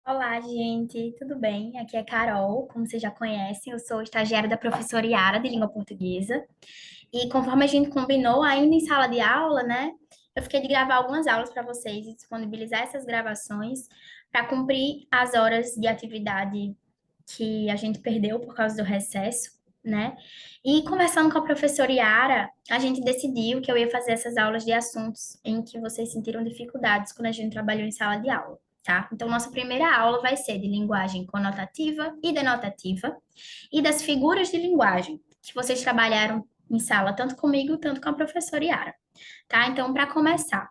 Olá, gente, tudo bem? Aqui é Carol, como vocês já conhecem, eu sou estagiária da professora Yara de língua portuguesa. E conforme a gente combinou ainda em sala de aula, né? Eu fiquei de gravar algumas aulas para vocês e disponibilizar essas gravações para cumprir as horas de atividade que a gente perdeu por causa do recesso, né? E conversando com a professora Yara, a gente decidiu que eu ia fazer essas aulas de assuntos em que vocês sentiram dificuldades quando a gente trabalhou em sala de aula. Tá? Então, nossa primeira aula vai ser de linguagem conotativa e denotativa e das figuras de linguagem, que vocês trabalharam em sala, tanto comigo, tanto com a professora Yara. Tá? Então, para começar,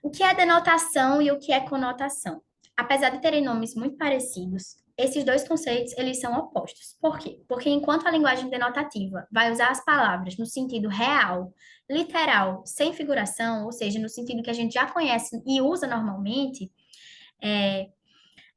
o que é denotação e o que é conotação? Apesar de terem nomes muito parecidos, esses dois conceitos, eles são opostos. Por quê? Porque enquanto a linguagem denotativa vai usar as palavras no sentido real, literal, sem figuração, ou seja, no sentido que a gente já conhece e usa normalmente,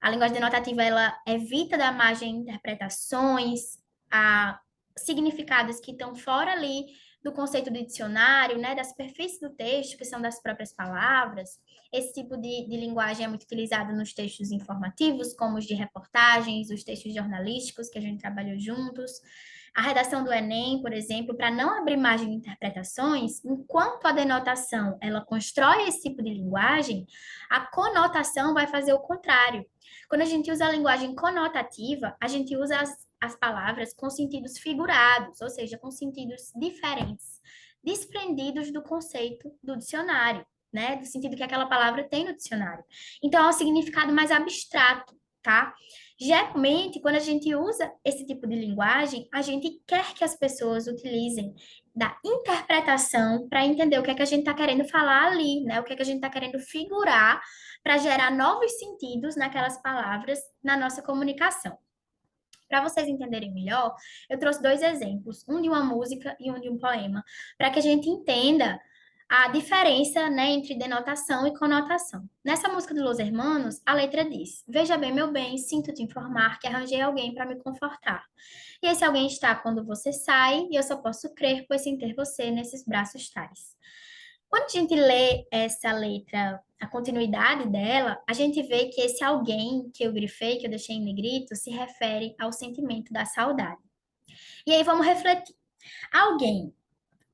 a linguagem denotativa ela evita da margem interpretações, a significados que estão fora ali do conceito do dicionário, né, da superfície do texto, que são das próprias palavras. Esse tipo de linguagem é muito utilizado nos textos informativos, como os de reportagens, os textos jornalísticos que a gente trabalhou juntos. A redação do Enem, por exemplo, para não abrir margem de interpretações, enquanto a denotação ela constrói esse tipo de linguagem, a conotação vai fazer o contrário. Quando a gente usa a linguagem conotativa, a gente usa as palavras com sentidos figurados, ou seja, com sentidos diferentes, desprendidos do conceito do dicionário, né? Do sentido que aquela palavra tem no dicionário. Então, é um significado mais abstrato, tá? Geralmente, quando a gente usa esse tipo de linguagem, a gente quer que as pessoas utilizem da interpretação para entender o que é que a gente está querendo falar ali, né? O que é que a gente está querendo figurar para gerar novos sentidos naquelas palavras na nossa comunicação. Para vocês entenderem melhor, eu trouxe dois exemplos, um de uma música e um de um poema, para que a gente entenda a diferença, né, entre denotação e conotação. Nessa música do Los Hermanos, a letra diz: Veja bem, meu bem, sinto te informar que arranjei alguém para me confortar. E esse alguém está quando você sai, e eu só posso crer, pois sem ter você nesses braços tais. Quando a gente lê essa letra, a continuidade dela, a gente vê que esse alguém que eu grifei, que eu deixei em negrito, se refere ao sentimento da saudade. E aí vamos refletir. Alguém,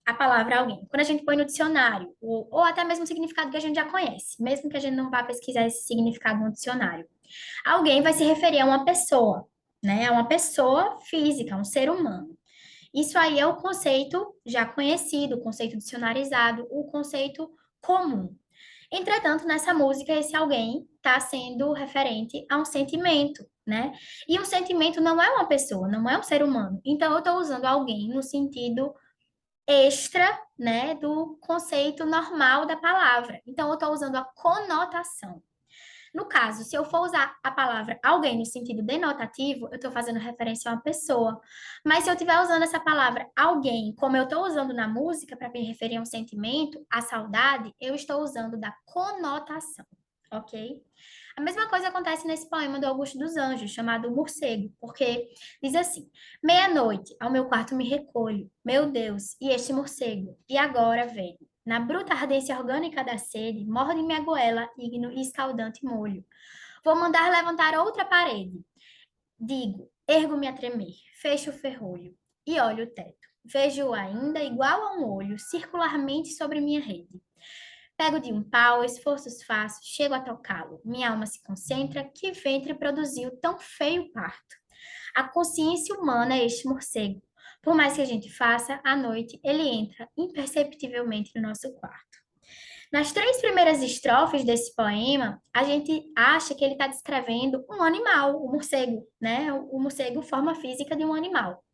a palavra alguém, quando a gente põe no dicionário, ou até mesmo o significado que a gente já conhece, mesmo que a gente não vá pesquisar esse significado no dicionário, alguém vai se referir a uma pessoa, né? A uma pessoa física, a um ser humano. Isso aí é o conceito já conhecido, o conceito dicionarizado, o conceito comum. Entretanto, nessa música, esse alguém está sendo referente a um sentimento, né? E um sentimento não é uma pessoa, não é um ser humano. Então, eu estou usando alguém no sentido extra, né, do conceito normal da palavra. Então, eu estou usando a conotação. No caso, se eu for usar a palavra alguém no sentido denotativo, eu estou fazendo referência a uma pessoa. Mas se eu estiver usando essa palavra alguém, como eu estou usando na música para me referir a um sentimento, a saudade, eu estou usando da conotação, ok? A mesma coisa acontece nesse poema do Augusto dos Anjos, chamado O Morcego, porque diz assim: Meia-noite, ao meu quarto me recolho, meu Deus, e este morcego, e agora vem. Na bruta ardência orgânica da sede, morde minha goela, igno e escaldante molho. Vou mandar levantar outra parede. Digo, ergo-me a tremer, fecho o ferrolho e olho o teto. Vejo-o ainda igual a um olho, circularmente sobre minha rede. Pego de um pau, esforços faço, chego a tocá-lo. Minha alma se concentra, que ventre produziu tão feio parto. A consciência humana é este morcego. Por mais que a gente faça, à noite ele entra imperceptivelmente no nosso quarto. Nas três primeiras estrofes desse poema, a gente acha que ele está descrevendo um animal, o morcego, né? O morcego, forma física de um animal.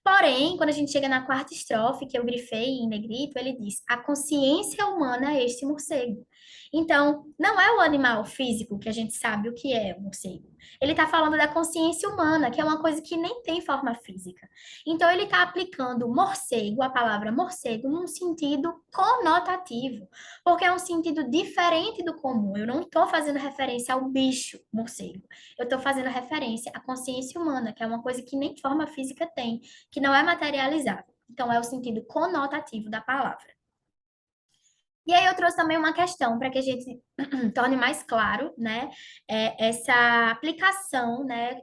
Porém, quando a gente chega na quarta estrofe, que eu grifei em negrito, ele diz: a consciência humana é este morcego. Então, não é o animal físico que a gente sabe o que é o morcego. Ele está falando da consciência humana, que é uma coisa que nem tem forma física. Então, ele está aplicando morcego, a palavra morcego, num sentido conotativo, porque é um sentido diferente do comum. Eu não estou fazendo referência ao bicho morcego. Eu estou fazendo referência à consciência humana, que é uma coisa que nem forma física tem, que não é materializável. Então, é o sentido conotativo da palavra. E aí eu trouxe também uma questão para que a gente torne mais claro, né, essa aplicação, né,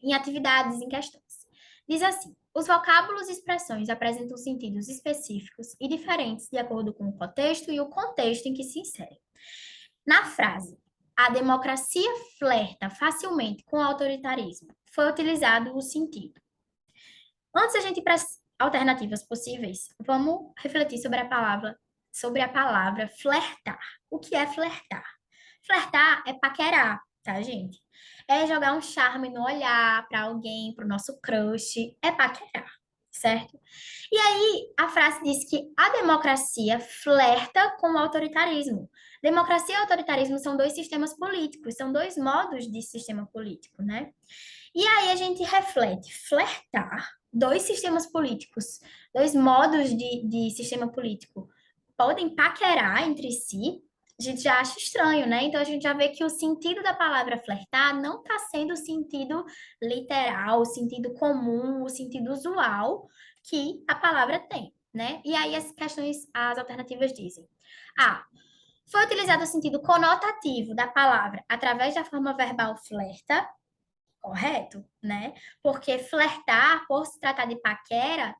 em atividades, em questões. Diz assim: os vocábulos e expressões apresentam sentidos específicos e diferentes de acordo com o contexto e o contexto em que se inserem. Na frase, a democracia flerta facilmente com o autoritarismo, foi utilizado o sentido. Antes de a gente ir para as alternativas possíveis, vamos refletir sobre a palavra flertar. O que é flertar? Flertar é paquerar, tá, gente? É jogar um charme no olhar para alguém, para o nosso crush, é paquerar, certo? E aí, a frase diz que a democracia flerta com o autoritarismo. Democracia e autoritarismo são dois sistemas políticos, são dois modos de sistema político, né? E aí a gente reflete, flertar, dois sistemas políticos, dois modos de sistema político podem paquerar entre si, a gente já acha estranho, né? Então a gente já vê que o sentido da palavra flertar não está sendo o sentido literal, o sentido comum, o sentido usual que a palavra tem, né? E aí as questões, as alternativas dizem: A. Foi utilizado o sentido conotativo da palavra através da forma verbal flerta, correto, né? Porque flertar, por se tratar de paquera,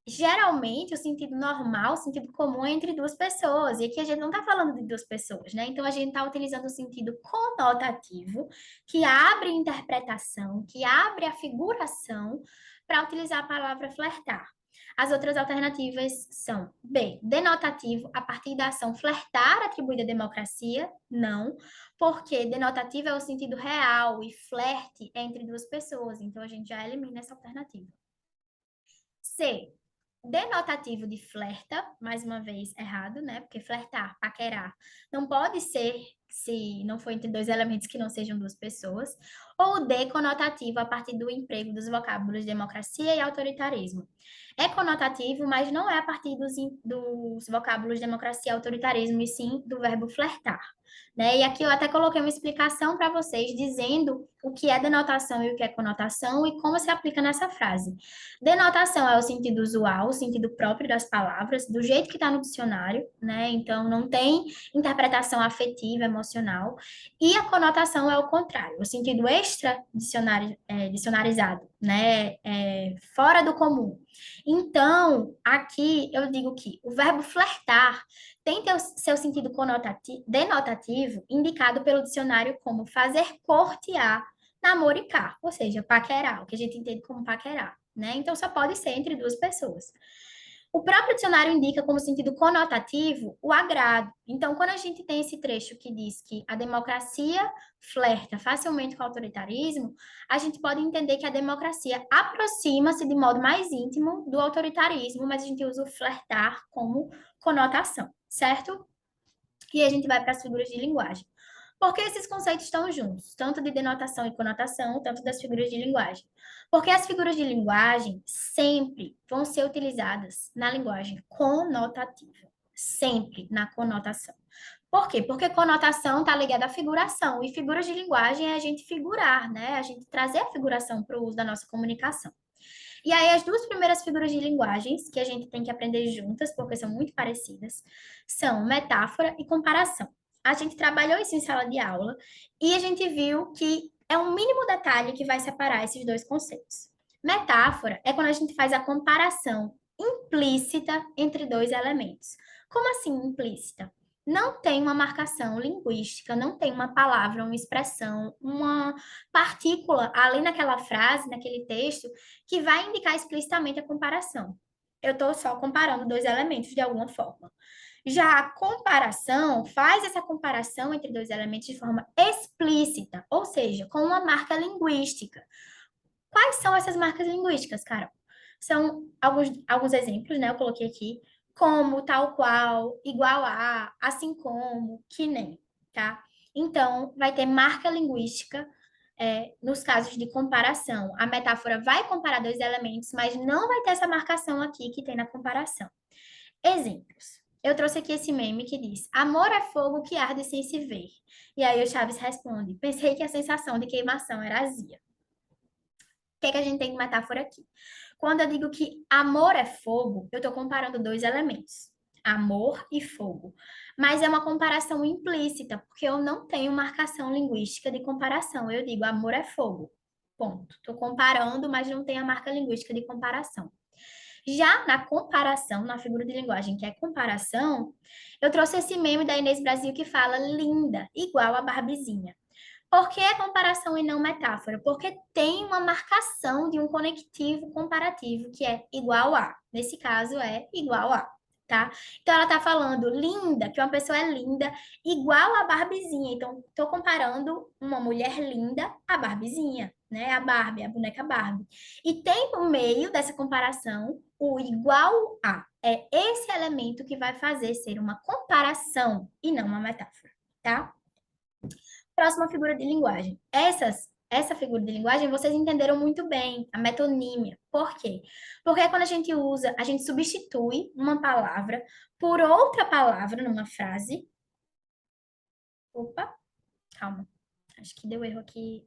geralmente o sentido normal, o sentido comum é entre duas pessoas. E aqui a gente não está falando de duas pessoas, né? Então a gente está utilizando o sentido conotativo, que abre interpretação, que abre a figuração para utilizar a palavra flertar. As outras alternativas são B, denotativo, a partir da ação flertar atribuída à democracia, não, porque denotativo é o sentido real e flerte é entre duas pessoas, então a gente já elimina essa alternativa. C, denotativo de flerta, mais uma vez errado, né? Porque flertar, paquerar, não pode ser se não for entre dois elementos que não sejam duas pessoas. Ou D, conotativo a partir do emprego dos vocábulos democracia e autoritarismo. É conotativo, mas não é a partir dos vocábulos democracia e autoritarismo, e sim do verbo flertar. Né? E aqui eu até coloquei uma explicação para vocês dizendo o que é denotação e o que é conotação e como se aplica nessa frase. Denotação é o sentido usual, o sentido próprio das palavras, do jeito que está no dicionário, né? Então, não tem interpretação afetiva, emocional. E a conotação é o contrário, o sentido dicionarizado, né? Fora do comum. Então, aqui eu digo que o verbo flertar tem seu sentido denotativo indicado pelo dicionário como fazer cortear, namoricar, ou seja, paquerar, o que a gente entende como paquerar, né? Então só pode ser entre duas pessoas. O próprio dicionário indica como sentido conotativo o agrado. Então, quando a gente tem esse trecho que diz que a democracia flerta facilmente com o autoritarismo, a gente pode entender que a democracia aproxima-se de modo mais íntimo do autoritarismo, mas a gente usa o flertar como conotação, certo? E a gente vai para as figuras de linguagem. Porque esses conceitos estão juntos, tanto de denotação e conotação, tanto das figuras de linguagem. Porque as figuras de linguagem sempre vão ser utilizadas na linguagem conotativa, sempre na conotação. Por quê? Porque conotação está ligada à figuração, e figuras de linguagem é a gente figurar, né? A gente trazer a figuração para o uso da nossa comunicação. E aí, as duas primeiras figuras de linguagens que a gente tem que aprender juntas, porque são muito parecidas, são metáfora e comparação. A gente trabalhou isso em sala de aula e a gente viu que é um mínimo detalhe que vai separar esses dois conceitos. Metáfora é quando a gente faz a comparação implícita entre dois elementos. Como assim implícita? Não tem uma marcação linguística, não tem uma palavra, uma expressão, uma partícula ali naquela frase, naquele texto, que vai indicar explicitamente a comparação. Eu estou só comparando dois elementos de alguma forma. Já a comparação faz essa comparação entre dois elementos de forma explícita, ou seja, com uma marca linguística. Quais são essas marcas linguísticas, Carol? São alguns exemplos, né? Eu coloquei aqui, como, tal qual, igual a, assim como, que nem, tá? Então, vai ter marca linguística nos casos de comparação. A metáfora vai comparar dois elementos, mas não vai ter essa marcação aqui que tem na comparação. Exemplos. Eu trouxe aqui esse meme que diz: amor é fogo que arde sem se ver. E aí o Chaves responde: pensei que a sensação de queimação era azia. O que é que a gente tem de metáfora aqui? Quando eu digo que amor é fogo, eu estou comparando dois elementos. amor e fogo. Mas é uma comparação implícita, porque eu não tenho marcação linguística de comparação. Eu digo amor é fogo. Ponto. Estou comparando, mas não tem a marca linguística de comparação. Já na comparação, na figura de linguagem que é comparação, eu trouxe esse meme da Inês Brasil que fala linda, igual a Barbizinha. Por que é comparação e não metáfora? Porque tem uma marcação de um conectivo comparativo que é igual a. Nesse caso, é igual a, tá? Então, ela tá falando linda, que uma pessoa é linda, igual a Barbizinha. Então, tô comparando uma mulher linda à Barbizinha, né? A Barbie, a boneca Barbie. E tem no meio dessa comparação o igual a. É esse elemento que vai fazer ser uma comparação e não uma metáfora, tá? Próxima figura de linguagem. Essa figura de linguagem vocês entenderam muito bem, a metonímia. Por quê? Porque quando a gente usa, a gente substitui uma palavra por outra palavra numa frase. Opa, calma. Acho que deu erro aqui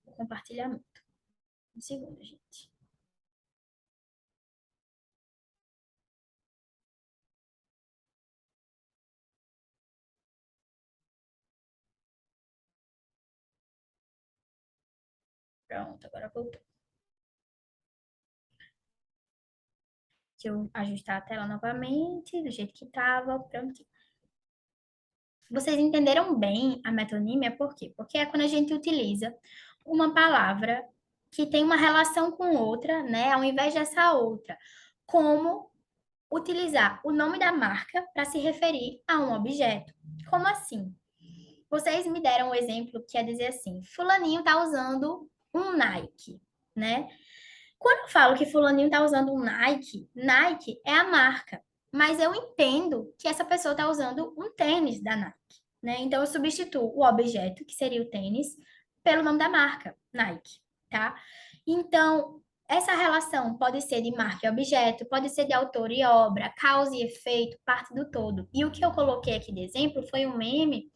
no compartilhamento. Um segundo, gente. Pronto, agora voltou. Deixa eu ajustar a tela novamente, do jeito que estava. Pronto. Vocês entenderam bem a metonímia, por quê? Porque é quando a gente utiliza uma palavra que tem uma relação com outra, né? Ao invés dessa outra, como utilizar o nome da marca para se referir a um objeto. Como assim? Vocês me deram um exemplo que é dizer assim: Fulaninho está usando um Nike, né? Quando eu falo que fulaninho está usando um Nike, Nike é a marca, mas eu entendo que essa pessoa está usando um tênis da Nike, né? Então eu substituo o objeto, que seria o tênis, pelo nome da marca, Nike, tá? Então, essa relação pode ser de marca e objeto, pode ser de autor e obra, causa e efeito, parte do todo. E o que eu coloquei aqui de exemplo foi um meme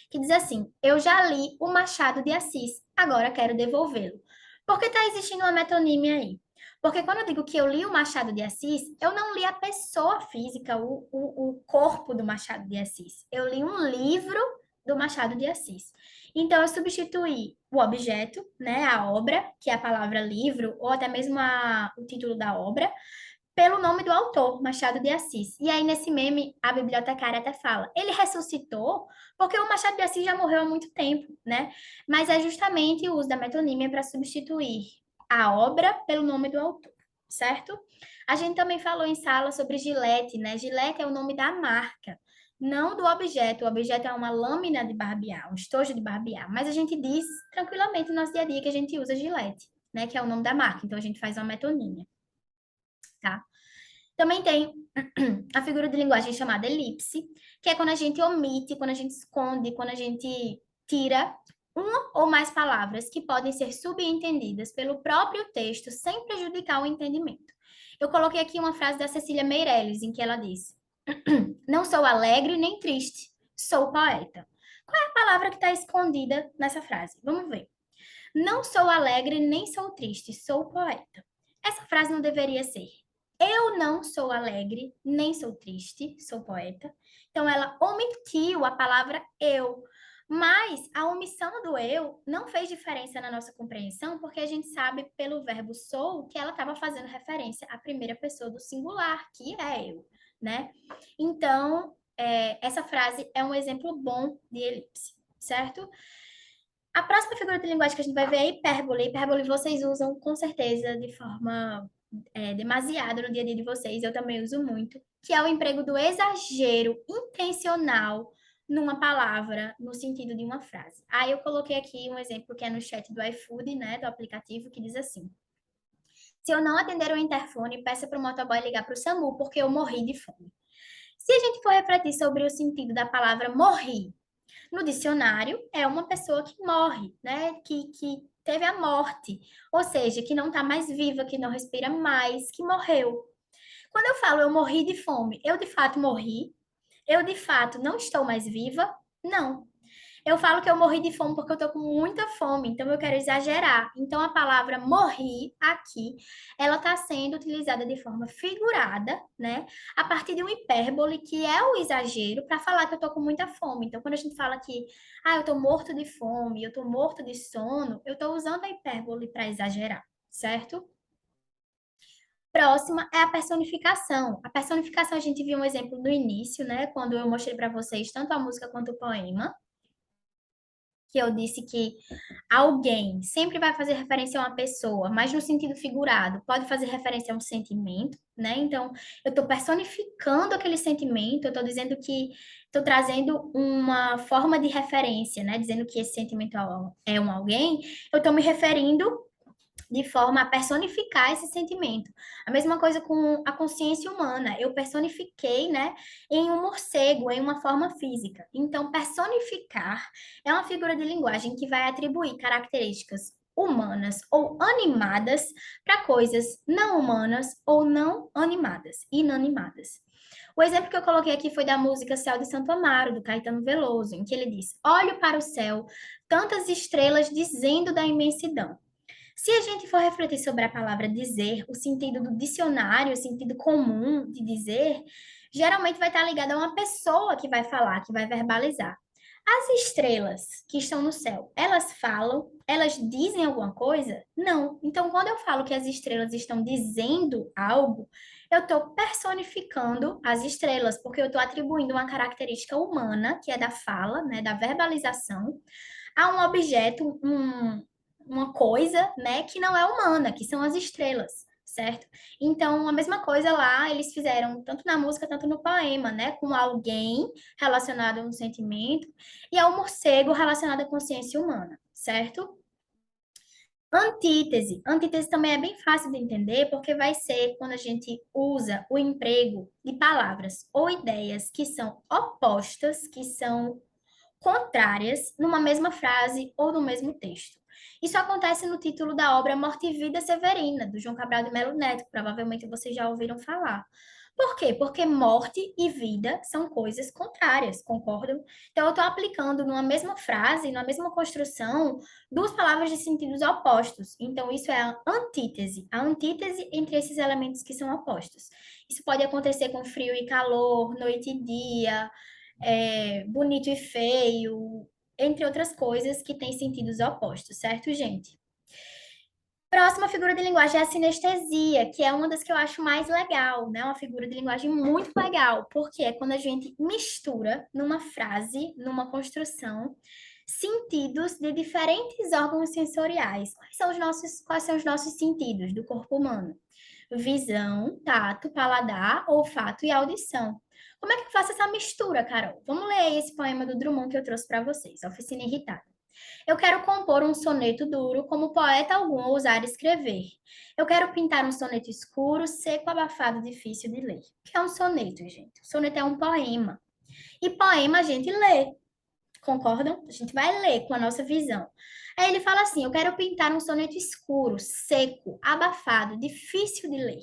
que diz assim: Eu já li o Machado de Assis, agora quero devolvê-lo. Por que está existindo uma metonímia aí? Porque quando eu digo que eu li o Machado de Assis, eu não li a pessoa física, o corpo do Machado de Assis. Eu li um livro do Machado de Assis. Então, eu substituí o objeto, né, a obra, que é a palavra livro, ou até mesmo o título da obra, pelo nome do autor, Machado de Assis. E aí, nesse meme, a bibliotecária até fala: ele ressuscitou porque o Machado de Assis já morreu há muito tempo, né? Mas é justamente o uso da metonímia para substituir a obra pelo nome do autor, certo? A gente também falou em sala sobre Gillette, né? Gillette é o nome da marca, não do objeto. O objeto é uma lâmina de barbear, um estojo de barbear. Mas a gente diz tranquilamente no nosso dia a dia que a gente usa Gillette, né? Que é o nome da marca. Então a gente faz uma metonímia, tá? Também tem a figura de linguagem chamada elipse, que é quando a gente omite, quando a gente esconde, quando a gente tira uma ou mais palavras que podem ser subentendidas pelo próprio texto sem prejudicar o entendimento. Eu coloquei aqui uma frase da Cecília Meirelles, em que ela diz: Não sou alegre nem triste, sou poeta. Qual é a palavra que está escondida nessa frase? Vamos ver. Não sou alegre nem sou triste, sou poeta. Essa frase não deveria ser: Eu não sou alegre nem sou triste, sou poeta. Então ela omitiu a palavra eu. Mas a omissão do eu não fez diferença na nossa compreensão, porque a gente sabe pelo verbo sou que ela estava fazendo referência à primeira pessoa do singular, que é eu, né? Então, essa frase é um exemplo bom de elipse, certo? A próxima figura de linguagem que a gente vai ver é hipérbole. Hipérbole vocês usam com certeza de forma demasiada no dia a dia de vocês. Eu também uso muito, que é o emprego do exagero intencional numa palavra, no sentido de uma frase. Aí eu coloquei aqui um exemplo que é no chat do iFood, né, do aplicativo, que diz assim: Se eu não atender o interfone, peça para o motoboy ligar para o SAMU, porque eu morri de fome. Se a gente for refletir sobre o sentido da palavra morri, no dicionário, é uma pessoa que morre, né? Que teve a morte. Ou seja, que não está mais viva, que não respira mais, que morreu. Quando eu falo eu morri de fome, eu de fato morri? Eu de fato não estou mais viva? Não. Eu falo que eu morri de fome porque eu tô com muita fome, então eu quero exagerar. Então a palavra morri aqui, ela está sendo utilizada de forma figurada, né? A partir de um hipérbole, que é o exagero, para falar que eu tô com muita fome. Então quando a gente fala que, eu tô morto de fome, eu tô morto de sono, eu tô usando a hipérbole para exagerar, certo? Próxima é a personificação. A personificação a gente viu um exemplo no início, né? Quando eu mostrei para vocês tanto a música quanto o poema, que eu disse que alguém sempre vai fazer referência a uma pessoa, mas no sentido figurado, pode fazer referência a um sentimento, né? Então, eu estou personificando aquele sentimento, eu estou dizendo que estou trazendo uma forma de referência, né? Dizendo que esse sentimento é um alguém, eu estou me referindo de forma a personificar esse sentimento. A mesma coisa com a consciência humana. Eu personifiquei, né, em um morcego, em uma forma física. Então, personificar é uma figura de linguagem que vai atribuir características humanas ou animadas para coisas não humanas ou não animadas, inanimadas. O exemplo que eu coloquei aqui foi da música Céu de Santo Amaro, do Caetano Veloso, em que ele diz: Olho para o céu, tantas estrelas dizendo da imensidão. Se a gente for refletir sobre a palavra dizer, o sentido do dicionário, o sentido comum de dizer, geralmente vai estar ligado a uma pessoa que vai falar, que vai verbalizar. As estrelas que estão no céu, elas falam? Elas dizem alguma coisa? Não. Então, quando eu falo que as estrelas estão dizendo algo, eu estou personificando as estrelas, porque eu estou atribuindo uma característica humana, que é da fala, né, da verbalização, a um objeto, uma coisa, né, que não é humana, que são as estrelas, certo? Então, a mesma coisa lá, eles fizeram tanto na música, tanto no poema, né, com alguém relacionado a um sentimento e ao morcego relacionado à consciência humana, certo? Antítese. Antítese também é bem fácil de entender, porque vai ser quando a gente usa o emprego de palavras ou ideias que são opostas, que são contrárias numa mesma frase ou no mesmo texto. Isso acontece no título da obra Morte e Vida Severina, do João Cabral de Melo Neto, que provavelmente vocês já ouviram falar. Por quê? Porque morte e vida são coisas contrárias, concordam? Então, eu estou aplicando numa mesma frase, numa mesma construção, duas palavras de sentidos opostos. Então, isso é a antítese entre esses elementos que são opostos. Isso pode acontecer com frio e calor, noite e dia, bonito e feio, entre outras coisas que têm sentidos opostos, certo, gente? Próxima figura de linguagem é a sinestesia, que é uma das que eu acho mais legal, né? Uma figura de linguagem muito legal, porque é quando a gente mistura numa frase, numa construção, sentidos de diferentes órgãos sensoriais. Quais são os nossos sentidos do corpo humano? Visão, tato, paladar, olfato e audição. Como é que eu faço essa mistura, Carol? Vamos ler esse poema do Drummond que eu trouxe para vocês, Oficina Irritada. Eu quero compor um soneto duro, como poeta algum ousar escrever. Eu quero pintar um soneto escuro, seco, abafado, difícil de ler. O que é um soneto, gente? O soneto é um poema. E poema a gente lê, concordam? A gente vai ler com a nossa visão. Aí ele fala assim: eu quero pintar um soneto escuro, seco, abafado, difícil de ler.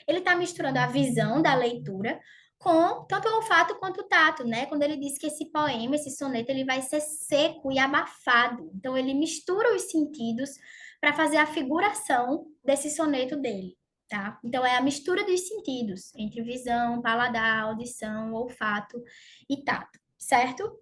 Ele está misturando a visão da leitura com tanto o olfato quanto o tato, né? Quando ele diz que esse poema, esse soneto, ele vai ser seco e abafado. Então ele mistura os sentidos para fazer a figuração desse soneto dele, tá? Então é a mistura dos sentidos entre visão, paladar, audição, olfato e tato, certo?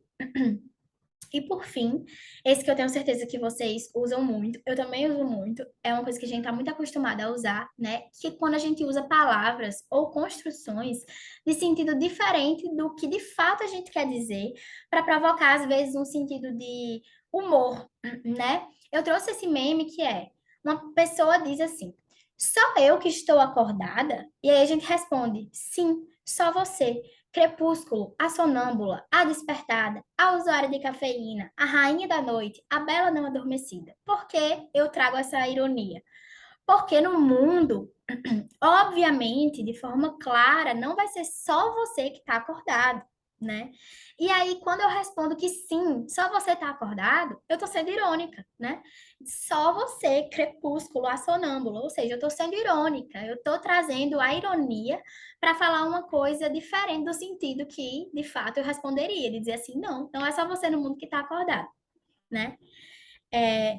E por fim, esse que eu tenho certeza que vocês usam muito, eu também uso muito, é uma coisa que a gente está muito acostumada a usar, né? Que quando a gente usa palavras ou construções de sentido diferente do que de fato a gente quer dizer, para provocar, às vezes, um sentido de humor, né? Eu trouxe esse meme que é: uma pessoa diz assim, só eu que estou acordada? E aí a gente responde, sim, só você. Crepúsculo, a sonâmbula, a despertada, a usuária de cafeína, a rainha da noite, a bela não adormecida. Por que eu trago essa ironia? Porque no mundo, obviamente, de forma clara, não vai ser só você que está acordado. né? E aí, quando eu respondo que sim, só você tá acordado, eu tô sendo irônica, né? Só você, crepúsculo, a sonâmbula, ou seja, eu tô sendo irônica, eu tô trazendo a ironia para falar uma coisa diferente do sentido que, de fato, eu responderia, de dizer assim, não, não é só você no mundo que tá acordado, né?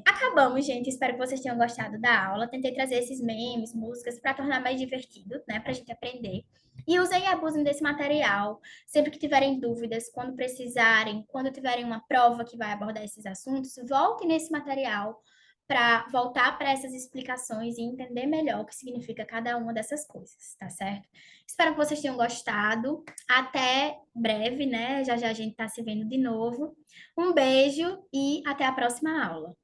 Acabamos, gente. Espero que vocês tenham gostado da aula. Tentei trazer esses memes, músicas, para tornar mais divertido, né? Para a gente aprender. E usem e abusem desse material. Sempre que tiverem dúvidas, quando precisarem, quando tiverem uma prova que vai abordar esses assuntos, voltem nesse material para voltar para essas explicações e entender melhor o que significa cada uma dessas coisas, tá certo? Espero que vocês tenham gostado. Até breve, né? Já já a gente tá se vendo de novo. Um beijo e até a próxima aula.